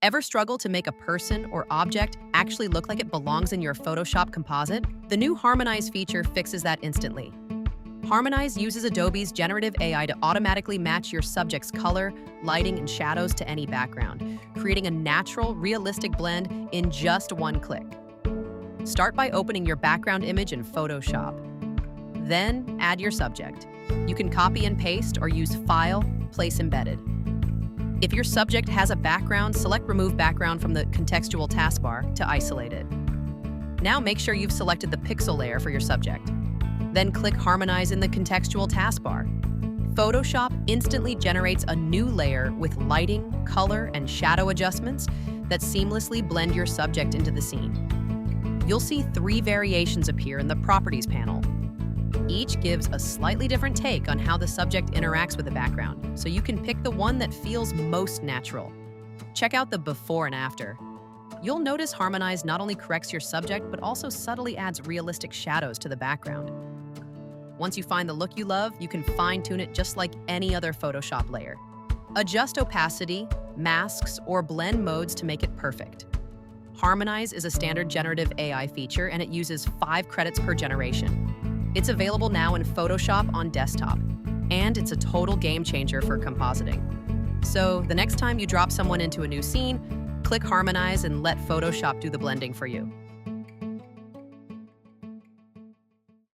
Ever struggle to make a person or object actually look like it belongs in your Photoshop composite? The new Harmonize feature fixes that instantly. Harmonize uses Adobe's generative AI to automatically match your subject's color, lighting, and shadows to any background, creating a natural, realistic blend in just one click. Start by opening your background image in Photoshop. Then add your subject. You can copy and paste or use File, Place Embedded. If your subject has a background, select Remove Background from the Contextual Task Bar to isolate it. Now make sure you've selected the pixel layer for your subject. Then click Harmonize in the Contextual Task Bar. Photoshop instantly generates a new layer with lighting, color, and shadow adjustments that seamlessly blend your subject into the scene. You'll see 3 variations appear in the Properties panel. Each gives a slightly different take on how the subject interacts with the background, so you can pick the one that feels most natural. Check out the before and after. You'll notice Harmonize not only corrects your subject, but also subtly adds realistic shadows to the background. Once you find the look you love, you can fine-tune it just like any other Photoshop layer. Adjust opacity, masks, or blend modes to make it perfect. Harmonize is a standard generative AI feature, and it uses 5 credits per generation. It's available now in Photoshop on desktop, and it's a total game changer for compositing. So the next time you drop someone into a new scene, click Harmonize and let Photoshop do the blending for you.